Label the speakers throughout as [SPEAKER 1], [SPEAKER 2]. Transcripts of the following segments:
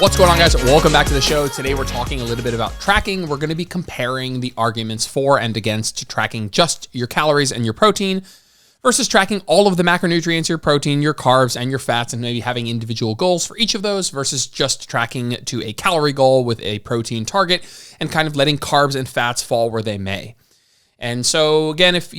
[SPEAKER 1] What's going on, guys? Welcome back to the show. Today we're talking a little bit about tracking. We're going to be comparing the arguments for and against tracking just your calories and your protein versus tracking all of the macronutrients, your protein, your carbs, and your fats, and maybe having individual goals for each of those versus just tracking to a calorie goal with a protein target and kind of letting carbs and fats fall where they may. And so again, if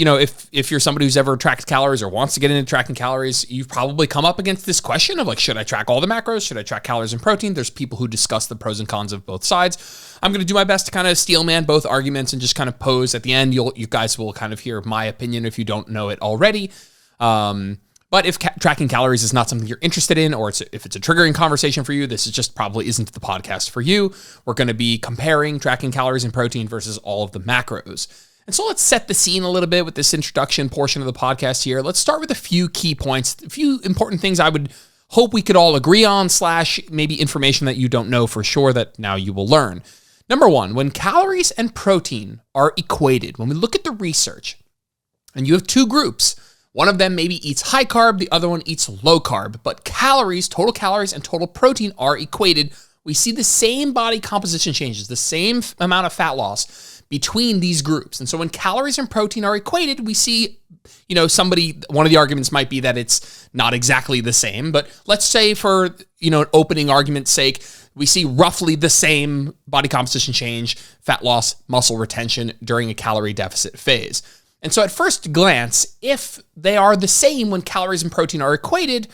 [SPEAKER 1] you're somebody who's ever tracked calories or wants to get into tracking calories, you've probably come up against this question of like, should I track all the macros? Should I track calories and protein? There's people who discuss the pros and cons of both sides. I'm going to do my best to kind of steelman both arguments and just kind of pose at the end. You guys will kind of hear my opinion if you don't know it already. But if tracking calories is not something you're interested in, or if it's a triggering conversation for you, this is just probably isn't the podcast for you. We're going to be comparing tracking calories and protein versus all of the macros. And so let's set the scene a little bit with this introduction portion of the podcast here. Let's start with a few key points, a few important things I would hope we could all agree on, / maybe information that you don't know for sure that now you will learn. Number one, when calories and protein are equated, when we look at the research, and you have two groups, one of them maybe eats high carb, the other one eats low carb, but total calories and total protein are equated. We see the same body composition changes, the same amount of fat loss between these groups. And so when calories and protein are equated, we see, one of the arguments might be that it's not exactly the same, but let's say for, an opening argument's sake, we see roughly the same body composition change, fat loss, muscle retention during a calorie deficit phase. And so at first glance, if they are the same when calories and protein are equated,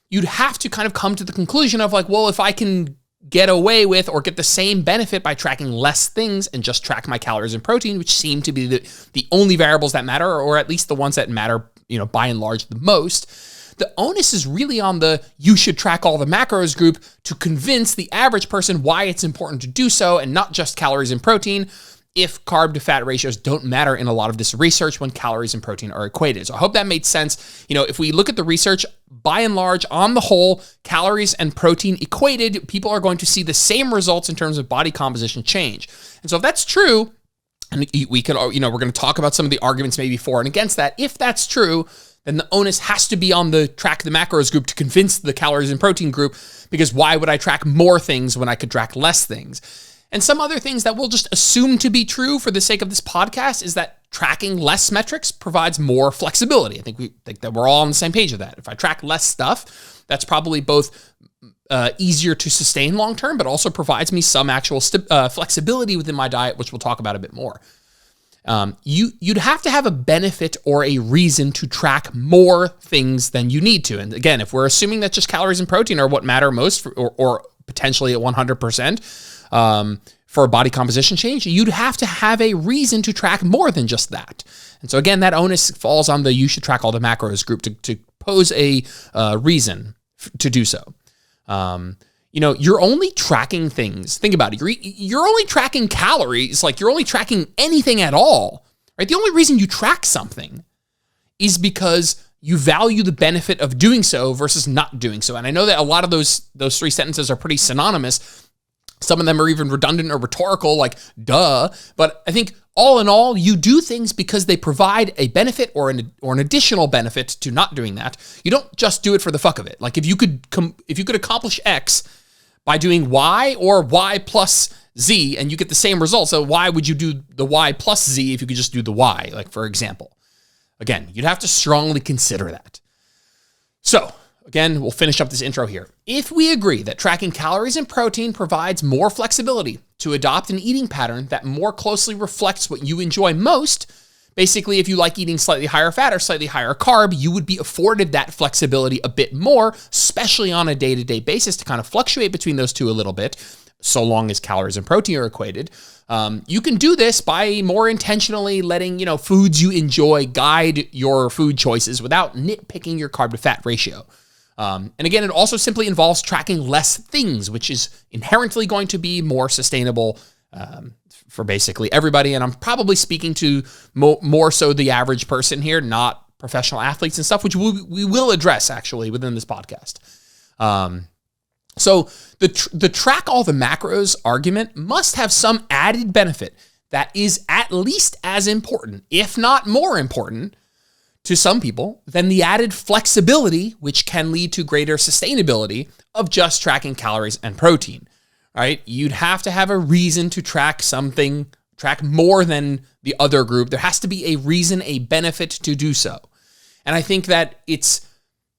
[SPEAKER 1] you'd have to kind of come to the conclusion of like, well, if I can get away with or get the same benefit by tracking less things and just track my calories and protein, which seem to be the only variables that matter, or at least the ones that matter, by and large the most. The onus is really on the you should track all the macros group to convince the average person why it's important to do so and not just calories and protein, if carb to fat ratios don't matter in a lot of this research when calories and protein are equated. So I hope that made sense. If we look at the research, by and large, on the whole, calories and protein equated, people are going to see the same results in terms of body composition change. And so if that's true, and we could, we're going to talk about some of the arguments maybe for and against that. If that's true, then the onus has to be on the track the macros group to convince the calories and protein group, because why would I track more things when I could track less things? And some other things that we'll just assume to be true for the sake of this podcast is that tracking less metrics provides more flexibility. I think that we're all on the same page of that. If I track less stuff, that's probably both easier to sustain long-term, but also provides me some actual flexibility within my diet, which we'll talk about a bit more. You'd have to have a benefit or a reason to track more things than you need to. And again, if we're assuming that just calories and protein are what matter most or potentially at 100%, for a body composition change, you'd have to have a reason to track more than just that. And so again, that onus falls on the you should track all the macros group to pose a reason to do so. You're only tracking things. Think about it. You're only tracking calories, like you're only tracking anything at all, right? The only reason you track something is because you value the benefit of doing so versus not doing so. And I know that a lot of those three sentences are pretty synonymous. Some of them are even redundant or rhetorical, like duh. But I think all in all, you do things because they provide a benefit or an additional benefit to not doing that. You don't just do it for the fuck of it. Like if you could accomplish X by doing Y or Y plus Z and you get the same results, so why would you do the Y plus Z if you could just do the Y, like for example? Again, you'd have to strongly consider that. So again, we'll finish up this intro here. If we agree that tracking calories and protein provides more flexibility to adopt an eating pattern that more closely reflects what you enjoy most, basically if you like eating slightly higher fat or slightly higher carb, you would be afforded that flexibility a bit more, especially on a day-to-day basis to kind of fluctuate between those two a little bit, so long as calories and protein are equated. You can do this by more intentionally letting, foods you enjoy guide your food choices without nitpicking your carb to fat ratio. And again, it also simply involves tracking less things, which is inherently going to be more sustainable for basically everybody. And I'm probably speaking to more so the average person here, not professional athletes and stuff, which we will address actually within this podcast. So the track all the macros argument must have some added benefit that is at least as important, if not more important, to some people than the added flexibility, which can lead to greater sustainability of just tracking calories and protein. right? You'd have to have a reason to track something, track more than the other group. There has to be a reason, a benefit to do so. And I think that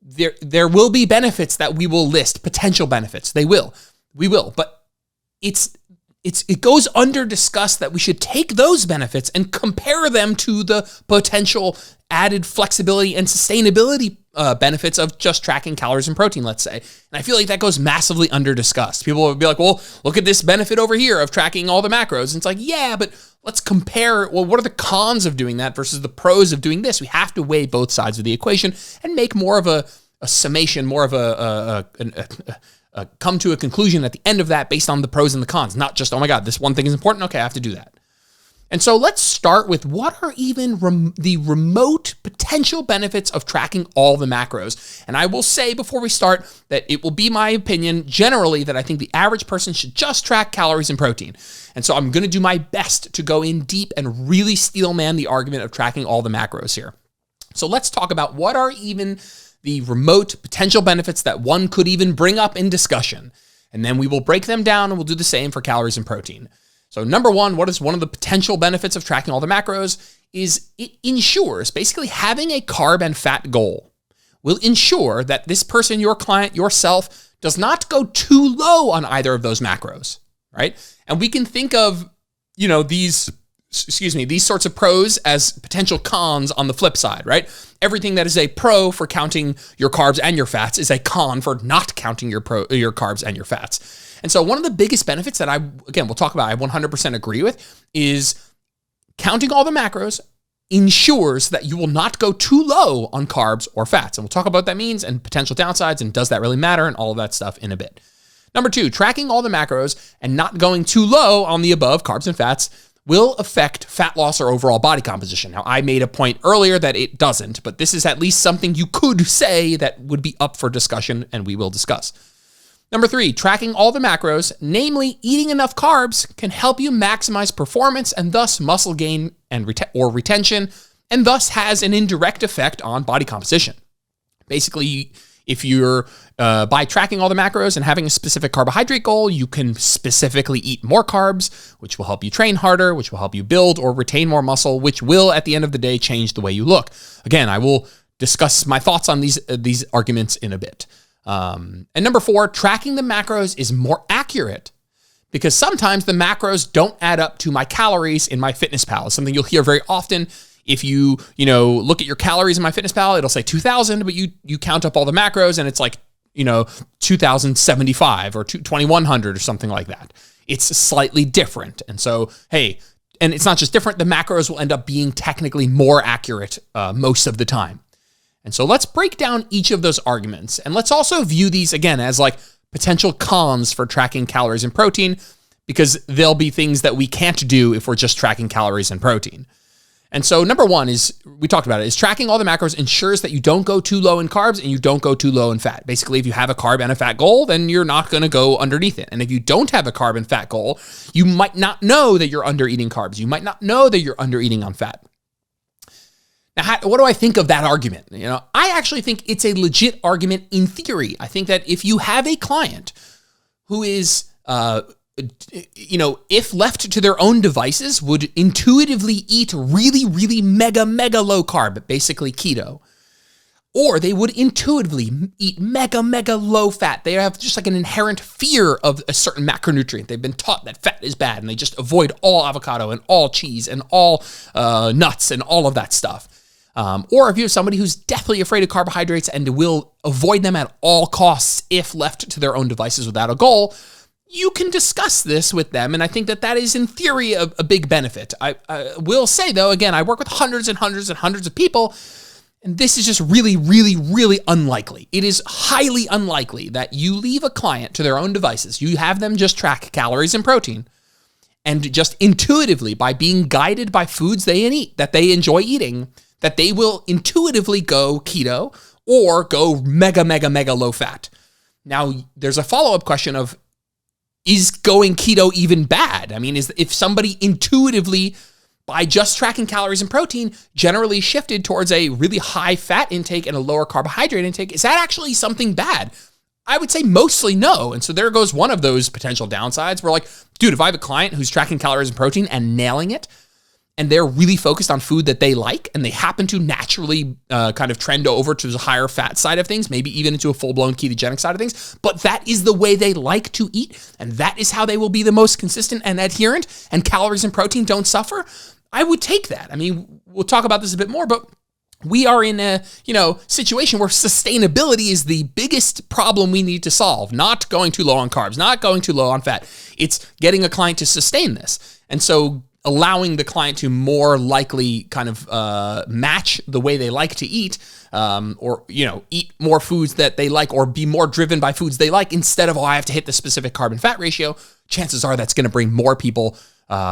[SPEAKER 1] there will be benefits that we will list, potential benefits. We will, but it goes under discussed that we should take those benefits and compare them to the potential added flexibility and sustainability benefits of just tracking calories and protein, let's say. And I feel like that goes massively under discussed. People will be like, well, look at this benefit over here of tracking all the macros. And it's like, yeah, but let's compare, well, what are the cons of doing that versus the pros of doing this? We have to weigh both sides of the equation and make more of a summation, more of a come to a conclusion at the end of that based on the pros and the cons, not just, oh my God, this one thing is important. Okay, I have to do that. And so let's start with what are even the remote potential benefits of tracking all the macros. And I will say before we start that it will be my opinion generally that I think the average person should just track calories and protein. And so I'm going to do my best to go in deep and really steelman the argument of tracking all the macros here. So let's talk about what are even the remote potential benefits that one could even bring up in discussion. And then we will break them down and we'll do the same for calories and protein. So number one, what is one of the potential benefits of tracking all the macros is it ensures basically having a carb and fat goal will ensure that this person, your client, yourself, does not go too low on either of those macros, right? And we can think of, these sorts of pros as potential cons on the flip side, right? Everything that is a pro for counting your carbs and your fats is a con for not counting your carbs and your fats. And so one of the biggest benefits that we'll talk about, I 100% agree with, is counting all the macros ensures that you will not go too low on carbs or fats. And we'll talk about what that means and potential downsides and does that really matter and all of that stuff in a bit. Number two, tracking all the macros and not going too low on the above carbs and fats will affect fat loss or overall body composition. Now, I made a point earlier that it doesn't, but this is at least something you could say that would be up for discussion and we will discuss. Number three, tracking all the macros, namely eating enough carbs, can help you maximize performance and thus muscle gain and retention, and thus has an indirect effect on body composition. Basically, if you're by tracking all the macros and having a specific carbohydrate goal, you can specifically eat more carbs, which will help you train harder, which will help you build or retain more muscle, which will, at the end of the day, change the way you look. Again, I will discuss my thoughts on these arguments in a bit. And number four, tracking the macros is more accurate because sometimes the macros don't add up to my calories in MyFitnessPal. It's something you'll hear very often. If you look at your calories in MyFitnessPal, it'll say 2,000, but you count up all the macros and it's like, 2,075 or 2,100 or something like that. It's slightly different. And so, and it's not just different, the macros will end up being technically more accurate most of the time. And so let's break down each of those arguments. And let's also view these again as like potential cons for tracking calories and protein, because there'll be things that we can't do if we're just tracking calories and protein. And so number one we talked about it, is tracking all the macros ensures that you don't go too low in carbs and you don't go too low in fat. Basically, if you have a carb and a fat goal, then you're not going to go underneath it. And if you don't have a carb and fat goal, you might not know that you're under eating carbs. You might not know that you're under eating on fat. Now, what do I think of that argument? I actually think it's a legit argument in theory. I think that if you have a client who is, if left to their own devices, would intuitively eat really, really mega low carb, basically keto, or they would intuitively eat mega low fat. They have just like an inherent fear of a certain macronutrient. They've been taught that fat is bad and they just avoid all avocado and all cheese and all nuts and all of that stuff. Or if you have somebody who's deathly afraid of carbohydrates and will avoid them at all costs if left to their own devices without a goal, you can discuss this with them. And I think that is in theory a big benefit. I will say though, again, I work with hundreds and hundreds and hundreds of people, and this is just really, really, really unlikely. It is highly unlikely that you leave a client to their own devices. You have them just track calories and protein, and just intuitively, by being guided by foods they eat that they enjoy eating, that they will intuitively go keto or go mega low fat. Now, there's a follow-up question of, is going keto even bad? I mean, if somebody intuitively, by just tracking calories and protein, generally shifted towards a really high fat intake and a lower carbohydrate intake, is that actually something bad? I would say mostly no. And so there goes one of those potential downsides. We're like, dude, if I have a client who's tracking calories and protein and nailing it, and they're really focused on food that they like, and they happen to naturally kind of trend over to the higher fat side of things, maybe even into a full-blown ketogenic side of things, but that is the way they like to eat, and that is how they will be the most consistent and adherent, and calories and protein don't suffer, I would take that. I mean, we'll talk about this a bit more, but we are in a, situation where sustainability is the biggest problem we need to solve, not going too low on carbs, not going too low on fat. It's getting a client to sustain this. And so allowing the client to more likely kind of match the way they like to eat, or eat more foods that they like, or be more driven by foods they like, instead of, I have to hit the specific carb and fat ratio. Chances are that's going to bring more people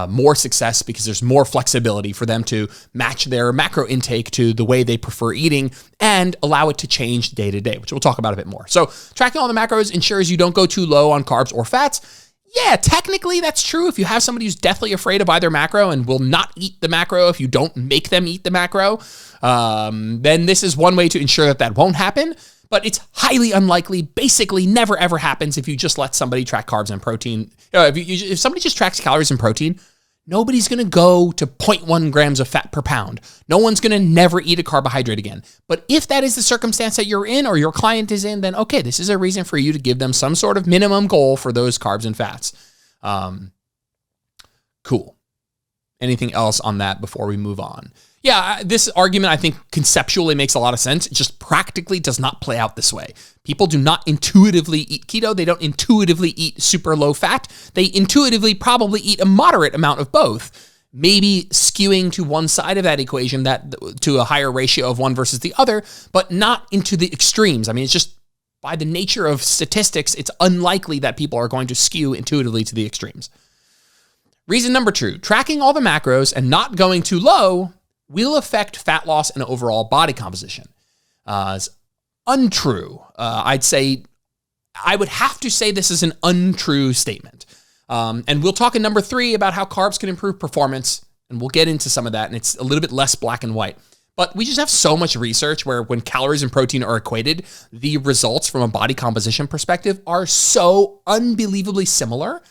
[SPEAKER 1] more success, because there's more flexibility for them to match their macro intake to the way they prefer eating and allow it to change day to day, which we'll talk about a bit more. So tracking all the macros ensures you don't go too low on carbs or fats. Yeah, technically that's true. If you have somebody who's deathly afraid of either macro and will not eat the macro if you don't make them eat the macro, then this is one way to ensure that that won't happen. But it's highly unlikely, basically never ever happens if you just let somebody track carbs and protein. If somebody just tracks calories and protein, nobody's going to go to 0.1 grams of fat per pound. No one's going to never eat a carbohydrate again. But if that is the circumstance that you're in or your client is in, then okay, this is a reason for you to give them some sort of minimum goal for those carbs and fats. Cool. Anything else on that before we move on? Yeah, this argument I think conceptually makes a lot of sense. It just practically does not play out this way. People do not intuitively eat keto. They don't intuitively eat super low fat. They intuitively probably eat a moderate amount of both, maybe skewing to one side of that equation, that to a higher ratio of one versus the other, but not into the extremes. I mean, it's just by the nature of statistics, it's unlikely that people are going to skew intuitively to the extremes. Reason number 2, tracking all the macros and not going too low will affect fat loss and overall body composition. It's untrue. I would have to say this is an untrue statement. And we'll talk in number 3 about how carbs can improve performance, and we'll get into some of that, and it's a little bit less black and white. But we just have so much research where when calories and protein are equated, the results from a body composition perspective are so unbelievably similar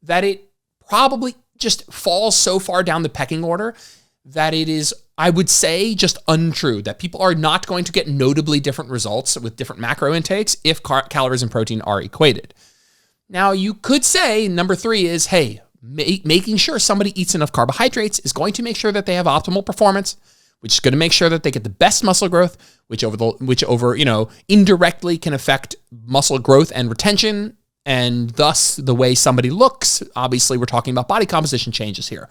[SPEAKER 1] that it probably just falls so far down the pecking order that it is, I would say, just untrue, that people are not going to get notably different results with different macro intakes if calories and protein are equated. Now, you could say number 3 is, hey, making sure somebody eats enough carbohydrates is going to make sure that they have optimal performance, which is going to make sure that they get the best muscle growth, which indirectly can affect muscle growth and retention, and thus the way somebody looks. Obviously, we're talking about body composition changes here.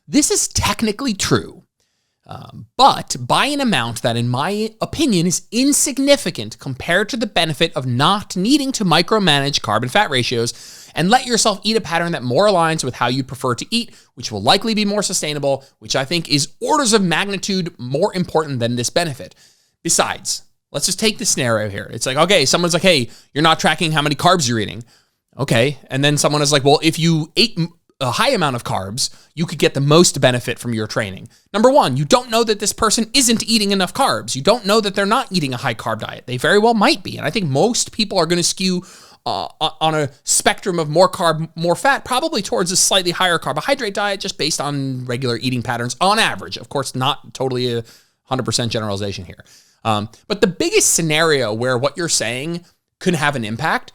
[SPEAKER 1] This is technically true, but by an amount that, in my opinion, is insignificant compared to the benefit of not needing to micromanage carb and fat ratios and let yourself eat a pattern that more aligns with how you prefer to eat, which will likely be more sustainable, which I think is orders of magnitude more important than this benefit. Besides, let's just take the scenario here. It's like, okay, someone's like, hey, you're not tracking how many carbs you're eating. Okay. And then someone is like, well, if you ate a high amount of carbs, you could get the most benefit from your training. Number 1, you don't know that this person isn't eating enough carbs. You don't know that they're not eating a high carb diet. They very well might be. And I think most people are going to skew on a spectrum of more carb, more fat, probably towards a slightly higher carbohydrate diet, just based on regular eating patterns on average. Of course, not totally a 100% generalization here. But the biggest scenario where what you're saying could have an impact,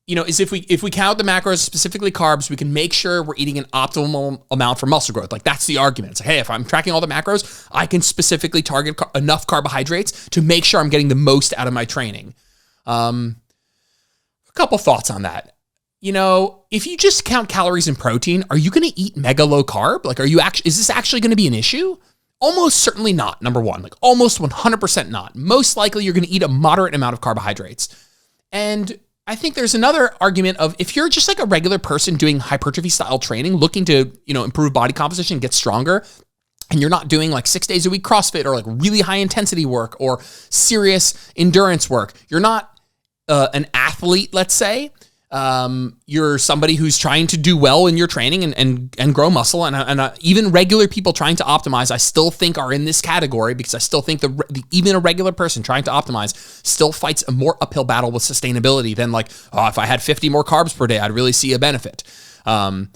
[SPEAKER 1] is if we count the macros, specifically carbs, we can make sure we're eating an optimal amount for muscle growth. Like, that's the argument. It's like, hey, if I'm tracking all the macros, I can specifically target enough carbohydrates to make sure I'm getting the most out of my training. A couple thoughts on that. If you just count calories and protein, are you going to eat mega low carb? Like, is this actually going to be an issue? Almost certainly not, number 1. Like, almost 100% not. Most likely, you're going to eat a moderate amount of carbohydrates. And I think there's another argument of, if you're just like a regular person doing hypertrophy style training, looking to, improve body composition, get stronger, and you're not doing like 6 days a week CrossFit or like really high intensity work or serious endurance work, you're not an athlete, let's say, You're somebody who's trying to do well in your training and grow muscle, and even regular people trying to optimize, I still think are in this category, because I still think even a regular person trying to optimize still fights a more uphill battle with sustainability than like, oh, if I had 50 more carbs per day, I'd really see a benefit. And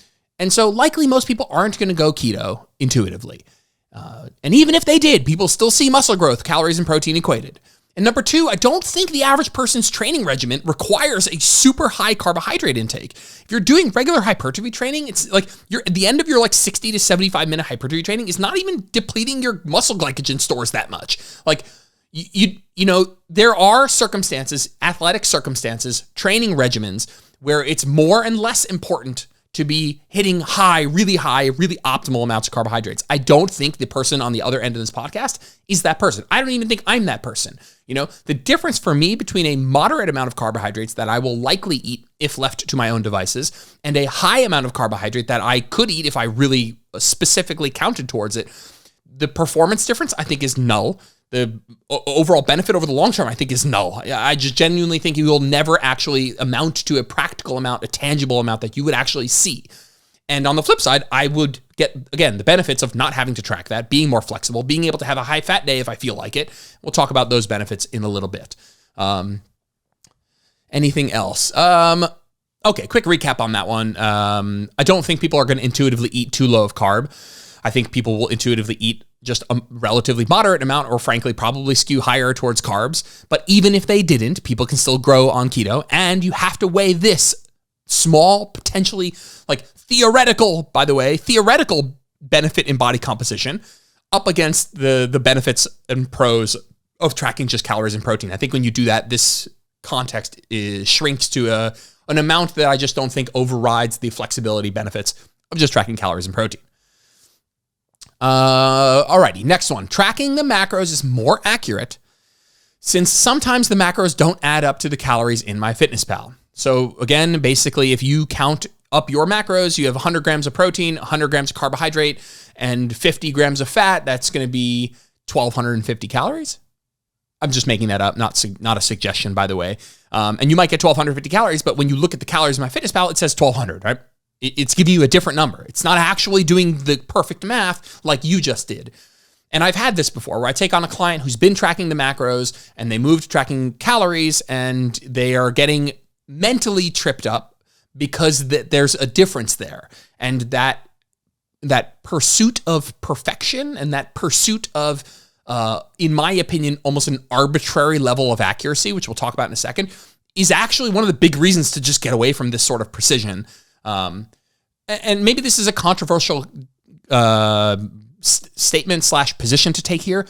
[SPEAKER 1] so likely most people aren't going to go keto intuitively. And even if they did, people still see muscle growth, calories and protein equated. And number two, I don't think the average person's training regimen requires a super high carbohydrate intake. If you're doing regular hypertrophy training, it's like you're at the end of your like 60 to 75 minute hypertrophy training is not even depleting your muscle glycogen stores that much. Like you know, there are circumstances, athletic circumstances, training regimens where it's more and less important to be hitting really optimal amounts of carbohydrates. I don't think the person on the other end of this podcast is that person. I don't even think I'm that person. You know, the difference for me between a moderate amount of carbohydrates that I will likely eat if left to my own devices and a high amount of carbohydrate that I could eat if I really specifically counted towards it, the performance difference I think is null. The overall benefit over the long term, I think, is null. I just genuinely think you will never actually amount to a practical amount, a tangible amount that you would actually see. And on the flip side, I would get, again, the benefits of not having to track that, being more flexible, being able to have a high fat day if I feel like it. We'll talk about those benefits in a little bit. Anything else? Okay, quick recap on that one. I don't think people are going to intuitively eat too low of carb. I think people will intuitively eat just a relatively moderate amount, or frankly, probably skew higher towards carbs. But even if they didn't, people can still grow on keto. And you have to weigh this small, potentially like theoretical benefit in body composition up against the benefits and pros of tracking just calories and protein. I think when you do that, this context shrinks to an amount that I just don't think overrides the flexibility benefits of just tracking calories and protein. Alrighty, next one. Tracking the macros is more accurate since sometimes the macros don't add up to the calories in MyFitnessPal. So again, basically, if you count up your macros, you have 100 grams of protein, 100 grams of carbohydrate, and 50 grams of fat. That's going to be 1,250 calories. I'm just making that up, not a suggestion, by the way. And you might get 1,250 calories, but when you look at the calories in MyFitnessPal, it says 1,200, right? It's giving you a different number. It's not actually doing the perfect math like you just did. And I've had this before where I take on a client who's been tracking the macros and they move to tracking calories and they are getting mentally tripped up because there's a difference there. And that pursuit of perfection and that pursuit of, in my opinion, almost an arbitrary level of accuracy, which we'll talk about in a second, is actually one of the big reasons to just get away from this sort of precision. And maybe this is a controversial statement / position to take here.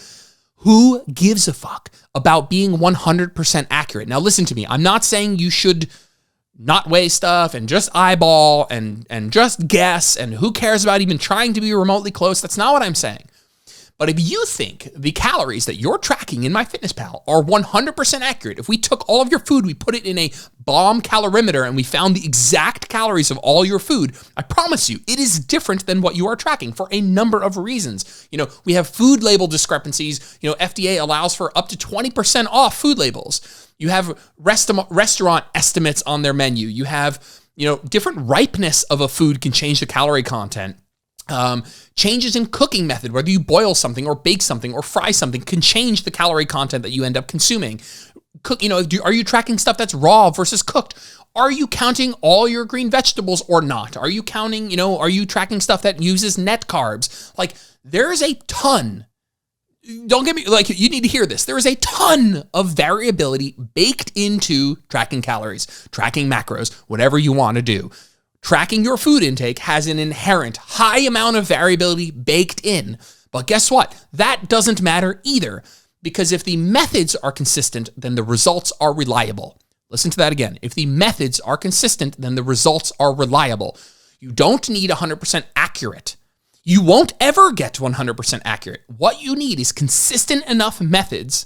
[SPEAKER 1] Who gives a fuck about being 100% accurate? Now, listen to me. I'm not saying you should not weigh stuff and just eyeball and just guess and who cares about even trying to be remotely close. That's not what I'm saying. But if you think the calories that you're tracking in MyFitnessPal are 100% accurate, if we took all of your food, we put it in a bomb calorimeter and we found the exact calories of all your food, I promise you, it is different than what you are tracking for a number of reasons. You know, we have food label discrepancies. You know, FDA allows for up to 20% off food labels. You have restaurant estimates on their menu. You have, you know, different ripeness of a food can change the calorie content. Changes in cooking method, whether you boil something or bake something or fry something, can change the calorie content that you end up consuming. Are you tracking stuff that's raw versus cooked? Are you counting all your green vegetables or not? Are you counting, are you tracking stuff that uses net carbs? Like, there is a ton. Don't get me, you need to hear this. There is a ton of variability baked into tracking calories, tracking macros, whatever you want to do. Tracking your food intake has an inherent high amount of variability baked in. But guess what? That doesn't matter either, because if the methods are consistent, then the results are reliable. Listen to that again. If the methods are consistent, then the results are reliable. You don't need 100% accurate. You won't ever get 100% accurate. What you need is consistent enough methods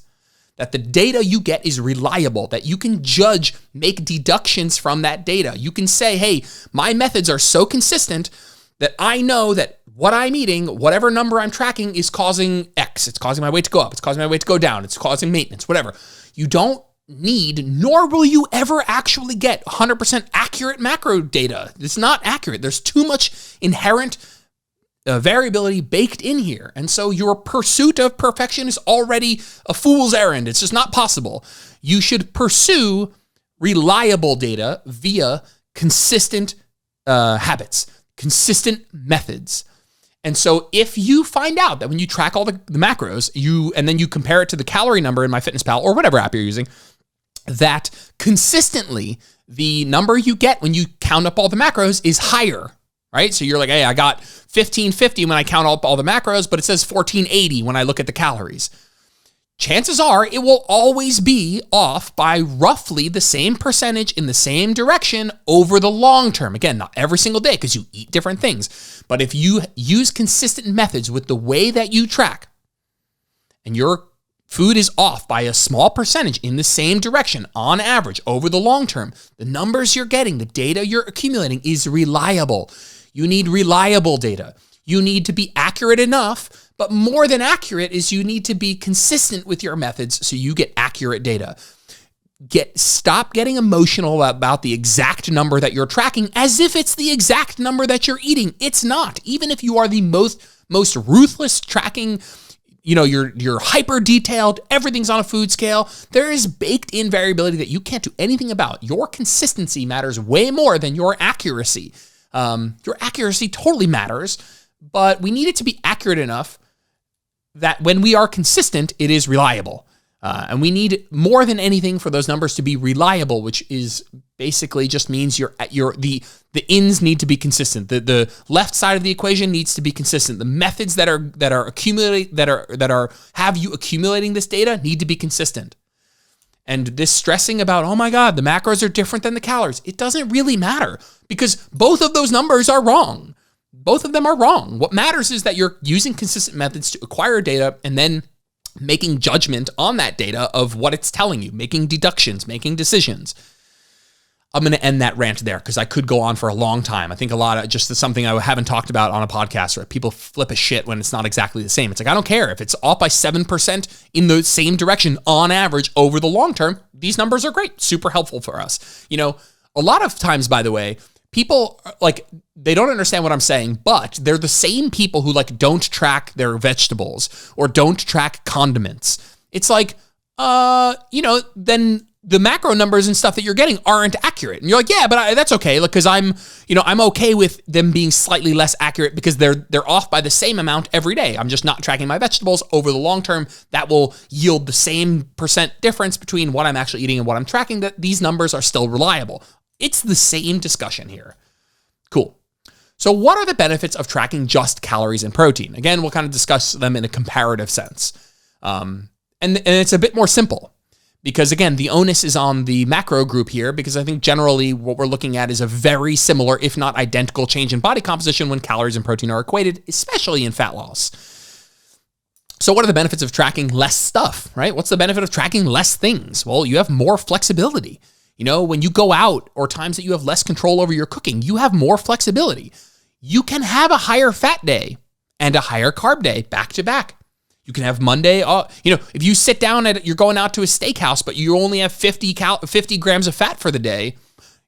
[SPEAKER 1] that the data you get is reliable, that you can judge, make deductions from that data. You can say, hey, my methods are so consistent that I know that what I'm eating, whatever number I'm tracking, is causing X. It's causing my weight to go up. It's causing my weight to go down. It's causing maintenance, whatever. You don't need, nor will you ever actually get 100% accurate macro data. It's not accurate. There's too much inherent variability baked in here. And so your pursuit of perfection is already a fool's errand. It's just not possible. You should pursue reliable data via consistent habits, consistent methods. And so if you find out that when you track all the macros, and then you compare it to the calorie number in MyFitnessPal or whatever app you're using, that consistently the number you get when you count up all the macros is higher, right? So you're like, hey, I got 1550 when I count up all the macros, but it says 1480 when I look at the calories. Chances are it will always be off by roughly the same percentage in the same direction over the long term. Again, not every single day because you eat different things. But if you use consistent methods with the way that you track and your food is off by a small percentage in the same direction on average over the long term, the numbers you're getting, the data you're accumulating is reliable. You need reliable data. You need to be accurate enough, but more than accurate is you need to be consistent with your methods so you get accurate data. Stop getting emotional about the exact number that you're tracking as if it's the exact number that you're eating. It's not. Even if you are the most ruthless tracking, you're hyper detailed, everything's on a food scale, there is baked in variability that you can't do anything about. Your consistency matters way more than your accuracy. Your accuracy totally matters, but we need it to be accurate enough that when we are consistent, it is reliable. And we need more than anything for those numbers to be reliable, which is basically just means the ins need to be consistent. The left side of the equation needs to be consistent. The methods that have you accumulating this data need to be consistent. And this stressing about, oh my God, the macros are different than the calories, it doesn't really matter because both of those numbers are wrong. Both of them are wrong. What matters is that you're using consistent methods to acquire data and then making judgment on that data of what it's telling you, making deductions, making decisions. I'm going to end that rant there because I could go on for a long time. I think a lot of just something I haven't talked about on a podcast, where people flip a shit when it's not exactly the same. It's like, I don't care if it's off by 7% in the same direction on average over the long term. These numbers are great, super helpful for us. A lot of times, by the way, people they don't understand what I'm saying, but they're the same people who don't track their vegetables or don't track condiments. It's like, then the macro numbers and stuff that you're getting aren't accurate. And you're like, yeah, but that's okay. Because I'm okay with them being slightly less accurate because they're off by the same amount every day. I'm just not tracking my vegetables over the long term. That will yield the same percent difference between what I'm actually eating and what I'm tracking, that these numbers are still reliable. It's the same discussion here. Cool. So what are the benefits of tracking just calories and protein? Again, we'll kind of discuss them in a comparative sense. And it's a bit more simple because, again, the onus is on the macro group here because I think generally what we're looking at is a very similar, if not identical, change in body composition when calories and protein are equated, especially in fat loss. So what are the benefits of tracking less stuff, right? What's the benefit of tracking less things? Well, you have more flexibility. When you go out or times that you have less control over your cooking, you have more flexibility. You can have a higher fat day and a higher carb day back to back. You can have Monday, if you sit down you're going out to a steakhouse, but you only have 50 grams of fat for the day,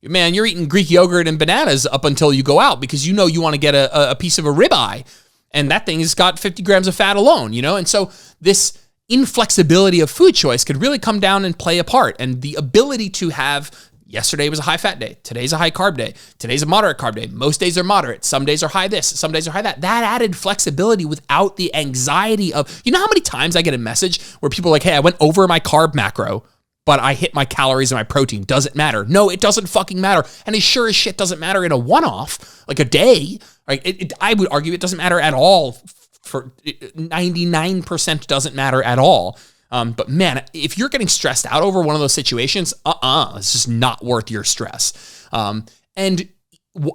[SPEAKER 1] man, you're eating Greek yogurt and bananas up until you go out because you want to get a piece of a ribeye, and that thing has got 50 grams of fat alone, And so this inflexibility of food choice could really come down and play a part. And the ability to have, yesterday was a high fat day, today's a high carb day, today's a moderate carb day, most days are moderate, some days are high this, some days are high that. That added flexibility without the anxiety of, how many times I get a message where people are like, hey, I went over my carb macro, but I hit my calories and my protein. Does it matter? No, it doesn't fucking matter. And it sure as shit doesn't matter in a one-off, like a day. Right? I would argue it doesn't matter at all. For 99% doesn't matter at all. But man, if you're getting stressed out over one of those situations, it's just not worth your stress. And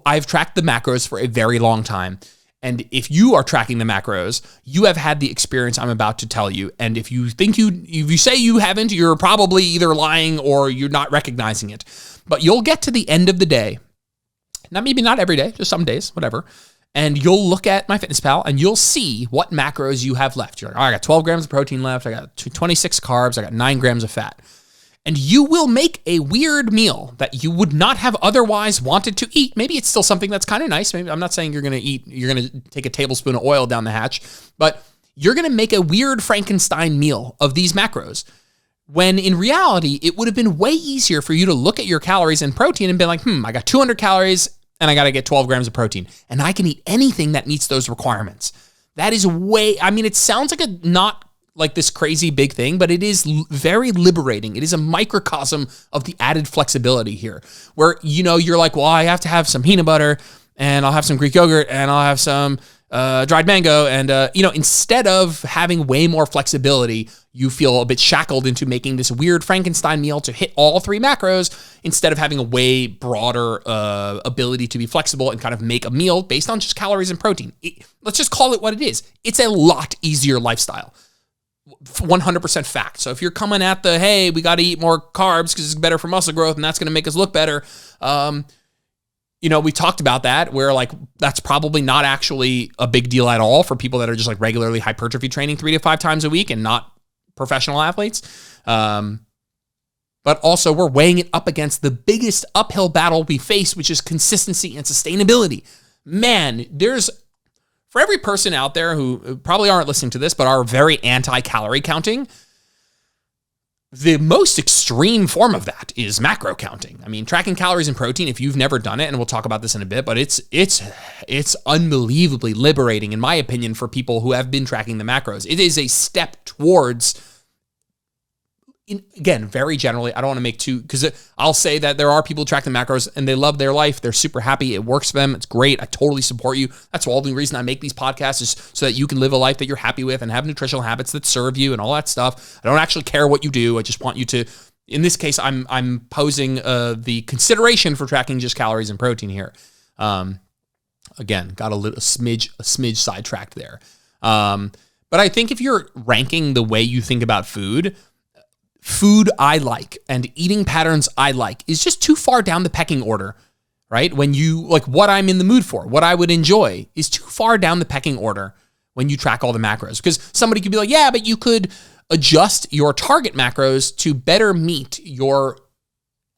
[SPEAKER 1] I've tracked the macros for a very long time. And if you are tracking the macros, you have had the experience I'm about to tell you. And if you say you haven't, you're probably either lying or you're not recognizing it. But you'll get to the end of the day. Now, maybe not every day, just some days, whatever. And you'll look at MyFitnessPal and you'll see what macros you have left. You're like, I got 12 grams of protein left. I got 26 carbs. I got 9 grams of fat. and you will make a weird meal that you would not have otherwise wanted to eat. Maybe it's still something that's kind of nice. Maybe I'm not saying you're going to take a tablespoon of oil down the hatch, but you're going to make a weird Frankenstein meal of these macros. When in reality, it would have been way easier for you to look at your calories and protein and be like, I got 200 calories and I got to get 12 grams of protein. And I can eat anything that meets those requirements. That is it sounds like not like this crazy big thing, but it is very liberating. It is a microcosm of the added flexibility here where, you're like, well, I have to have some peanut butter and I'll have some Greek yogurt and I'll have some dried mango. And, instead of having way more flexibility, you feel a bit shackled into making this weird Frankenstein meal to hit all three macros instead of having a way broader ability to be flexible and kind of make a meal based on just calories and protein. Let's just call it what it is. It's a lot easier lifestyle. 100% fact. So if you're coming at hey, we got to eat more carbs because it's better for muscle growth and that's going to make us look better. We talked about that where that's probably not actually a big deal at all for people that are just regularly hypertrophy training 3 to 5 times a week and not professional athletes. But also we're weighing it up against the biggest uphill battle we face, which is consistency and sustainability. Man, for every person out there who probably aren't listening to this, but are very anti-calorie counting, the most extreme form of that is macro counting. I mean, tracking calories and protein, if you've never done it, and we'll talk about this in a bit, but it's unbelievably liberating, in my opinion, for people who have been tracking the macros. It is a step towards, again, very generally, I don't want to make because I'll say that there are people who track the macros and they love their life. They're super happy. It works for them. It's great. I totally support you. That's all the reason I make these podcasts is so that you can live a life that you're happy with and have nutritional habits that serve you and all that stuff. I don't actually care what you do. I just want you to, in this case, I'm posing the consideration for tracking just calories and protein here. Again, got a smidge sidetracked there. But I think if you're ranking the way you think about food I like and eating patterns I like is just too far down the pecking order, right? When you what I'm in the mood for, what I would enjoy is too far down the pecking order when you track all the macros. Because somebody could be like, yeah, but you could adjust your target macros to better meet your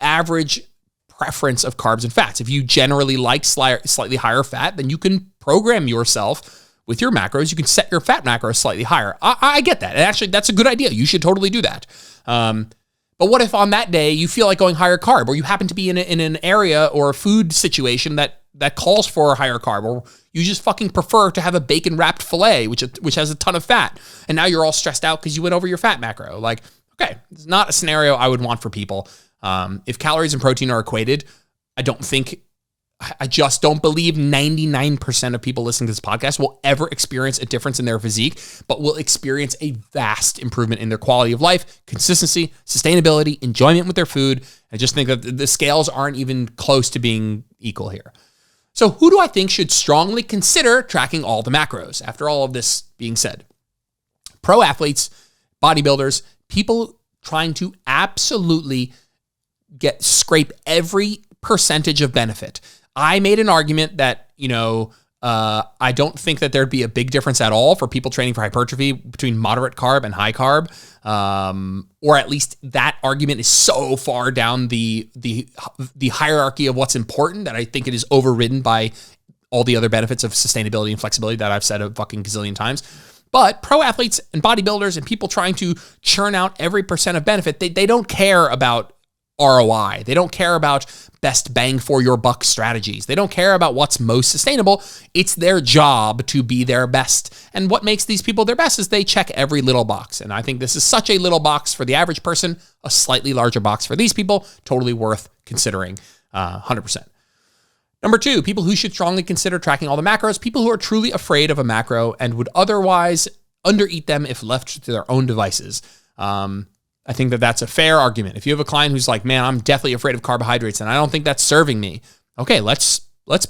[SPEAKER 1] average preference of carbs and fats. If you generally like slightly higher fat, then you can program yourself with your macros. You can set your fat macros slightly higher. I get that. And actually, that's a good idea. You should totally do that. But what if on that day you feel like going higher carb, or you happen to be in an area or a food situation that calls for a higher carb, or you just fucking prefer to have a bacon wrapped filet, which has a ton of fat, and now you're all stressed out because you went over your fat macro. Okay, it's not a scenario I would want for people. If calories and protein are equated, I just don't believe 99% of people listening to this podcast will ever experience a difference in their physique, but will experience a vast improvement in their quality of life, consistency, sustainability, enjoyment with their food. I just think that the scales aren't even close to being equal here. So who do I think should strongly consider tracking all the macros after all of this being said? Pro athletes, bodybuilders, people trying to absolutely scrape every percentage of benefit. I made an argument that, I don't think that there'd be a big difference at all for people training for hypertrophy between moderate carb and high carb. Or at least that argument is so far down the hierarchy of what's important that I think it is overridden by all the other benefits of sustainability and flexibility that I've said a fucking gazillion times. But pro athletes and bodybuilders and people trying to churn out every percent of benefit, they don't care about ROI. They don't care about best bang for your buck strategies. They don't care about what's most sustainable. It's their job to be their best. And what makes these people their best is they check every little box. And I think this is such a little box for the average person, a slightly larger box for these people, totally worth considering 100%. Number 2, people who should strongly consider tracking all the macros, people who are truly afraid of a macro and would otherwise undereat them if left to their own devices. I think that that's a fair argument. If you have a client who's like, man, I'm deathly afraid of carbohydrates and I don't think that's serving me. Okay, let's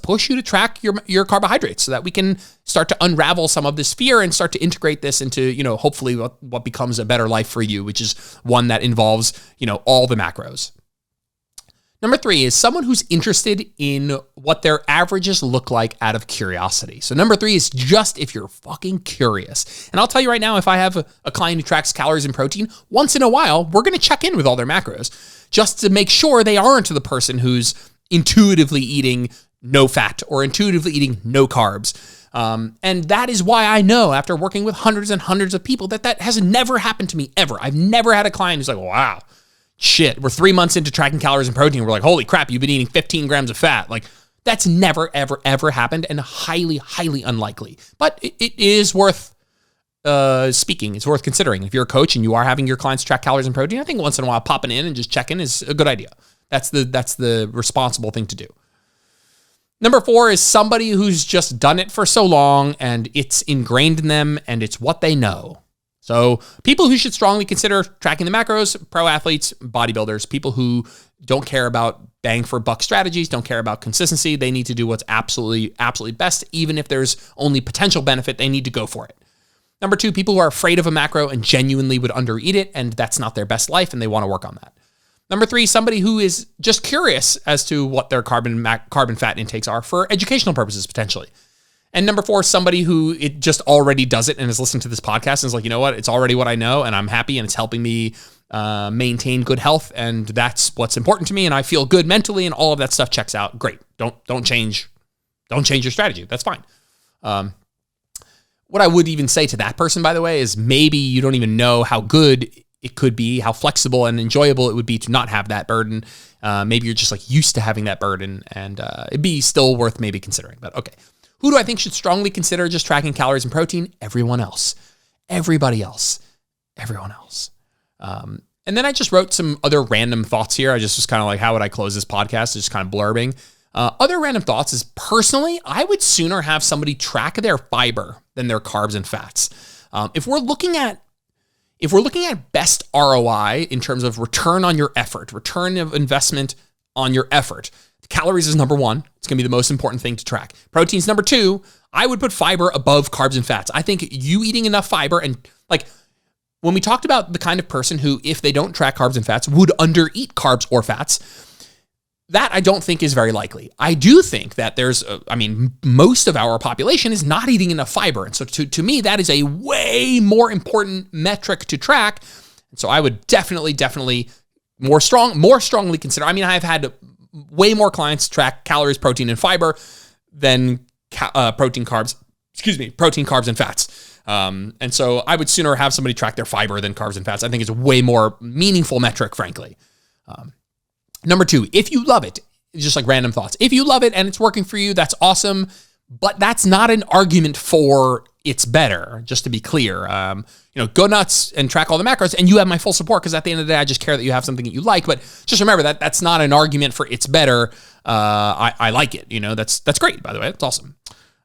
[SPEAKER 1] push you to track your carbohydrates so that we can start to unravel some of this fear and start to integrate this into, hopefully what becomes a better life for you, which is one that involves, all the macros. Number 3 is someone who's interested in what their averages look like out of curiosity. So number 3 is just if you're fucking curious. And I'll tell you right now, if I have a client who tracks calories and protein, once in a while, we're going to check in with all their macros just to make sure they aren't the person who's intuitively eating no fat or intuitively eating no carbs. And that is why I know, after working with hundreds and hundreds of people, that has never happened to me ever. I've never had a client who's like, wow, shit, we're 3 months into tracking calories and protein. We're like, holy crap, you've been eating 15 grams of fat. Like, that's never, ever, ever happened, and highly, highly unlikely. But it is worth speaking. It's worth considering. If you're a coach and you are having your clients track calories and protein, I think once in a while popping in and just checking is a good idea. That's the responsible thing to do. Number 4 is somebody who's just done it for so long and it's ingrained in them and it's what they know. So people who should strongly consider tracking the macros: pro athletes, bodybuilders, people who don't care about bang for buck strategies, don't care about consistency. They need to do what's absolutely, absolutely best. Even if there's only potential benefit, they need to go for it. Number 2, people who are afraid of a macro and genuinely would undereat it, and that's not their best life, and they want to work on that. Number 3, somebody who is just curious as to what their carbon fat intakes are for educational purposes, potentially. And number 4, somebody who it just already does it and is listening to this podcast and is like, you know what, it's already what I know and I'm happy and it's helping me maintain good health, and that's what's important to me, and I feel good mentally, and all of that stuff checks out. Great. Don't change your strategy. That's fine. What I would even say to that person, by the way, is maybe you don't even know how good it could be, how flexible and enjoyable it would be to not have that burden. Maybe you're just like used to having that burden, and it'd be still worth maybe considering. But okay. Who do I think should strongly consider just tracking calories and protein? Everyone else. Everybody else. Everyone else. And then I just wrote some other random thoughts here. I just was kind of like, how would I close this podcast? Just kind of blurbing. Other random thoughts is, personally, I would sooner have somebody track their fiber than their carbs and fats. If we're looking at best ROI in terms of return on your effort, return of investment on your effort, calories is number 1. It's going to be the most important thing to track. Protein's number 2. I would put fiber above carbs and fats. I think you eating enough fiber, and like when we talked about the kind of person who, if they don't track carbs and fats, would undereat carbs or fats, that I don't think is very likely. I do think that most of our population is not eating enough fiber. And so to me, that is a way more important metric to track. And so I would definitely more strongly consider. I mean, I've had way more clients track calories, protein, and fiber than protein, carbs, and fats. And so I would sooner have somebody track their fiber than carbs and fats. I think it's a way more meaningful metric, frankly. Number 2, if you love it, just like random thoughts. If you love it and it's working for you, that's awesome. But that's not an argument for it's better, just to be clear. Go nuts and track all the macros, and you have my full support, because at the end of the day, I just care that you have something that you like. But just remember that that's not an argument for it's better. I like it. That's great, by the way. That's awesome.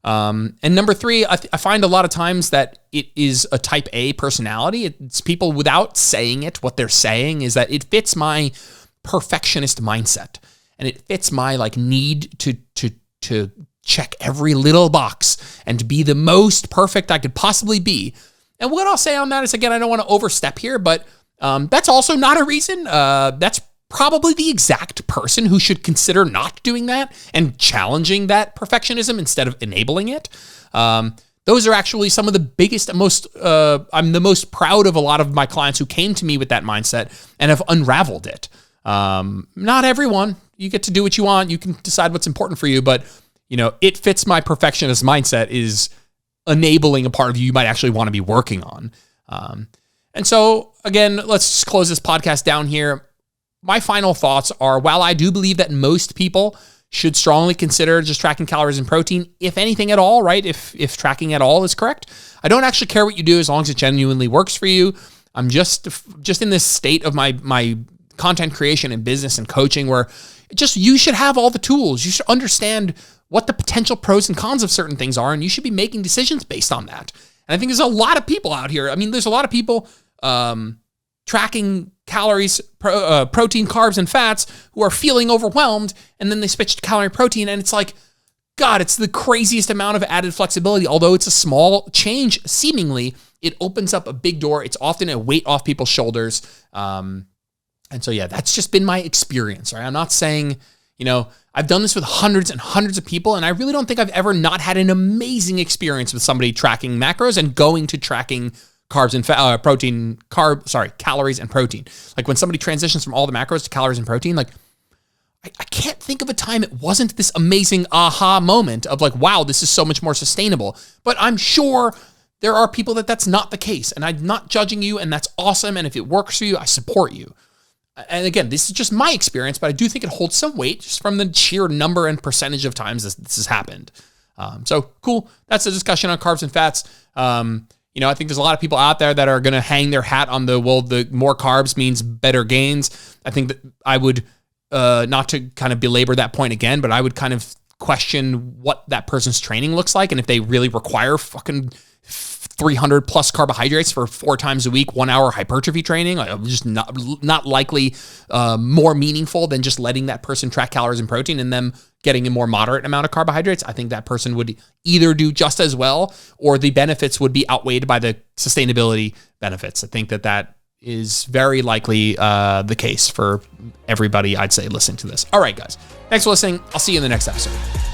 [SPEAKER 1] And number 3, I find a lot of times that it is a type A personality. It's people, without saying it, what they're saying is that it fits my perfectionist mindset, and it fits my need to check every little box and to be the most perfect I could possibly be. And what I'll say on that is, again, I don't want to overstep here, but that's also not a reason. That's probably the exact person who should consider not doing that and challenging that perfectionism instead of enabling it. Those are actually some of the biggest, I'm the most proud of a lot of my clients who came to me with that mindset and have unraveled it. Not everyone. You get to do what you want. You can decide what's important for you, but it fits my perfectionist mindset is enabling a part of you might actually want to be working on. And so again, let's just close this podcast down here. My final thoughts are, while I do believe that most people should strongly consider just tracking calories and protein, if anything at all, right? If tracking at all is correct, I don't actually care what you do as long as it genuinely works for you. I'm just in this state of my content creation and business and coaching where you should have all the tools. You should understand what the potential pros and cons of certain things are, and you should be making decisions based on that. And I think there's a lot of people out here. I mean, there's a lot of people tracking calories, protein, carbs, and fats who are feeling overwhelmed, and then they switch to calorie protein, and it's like, God, it's the craziest amount of added flexibility. Although it's a small change, seemingly, it opens up a big door. It's often a weight off people's shoulders. And so, yeah, that's just been my experience, right? I'm not saying, you know, I've done this with hundreds and hundreds of people, and I really don't think I've ever not had an amazing experience with somebody tracking macros and going to tracking carbs and calories and protein. Like when somebody transitions from all the macros to calories and protein, like I can't think of a time it wasn't this amazing aha moment of like, wow, this is so much more sustainable. But I'm sure there are people that's not the case, and I'm not judging you, and that's awesome. And if it works for you, I support you. And again, this is just my experience, but I do think it holds some weight just from the sheer number and percentage of times this has happened. So cool. That's the discussion on carbs and fats. You know, I think there's a lot of people out there that are going to hang their hat on the more carbs means better gains. I think that I would, not to kind of belabor that point again, but I would kind of question what that person's training looks like. And if they really require fucking 300 plus carbohydrates for 4 times a week, 1 hour hypertrophy training, like just not likely more meaningful than just letting that person track calories and protein and them getting a more moderate amount of carbohydrates. I think that person would either do just as well, or the benefits would be outweighed by the sustainability benefits. I think that is very likely the case for everybody, I'd say, listening to this. All right, guys, thanks for listening. I'll see you in the next episode.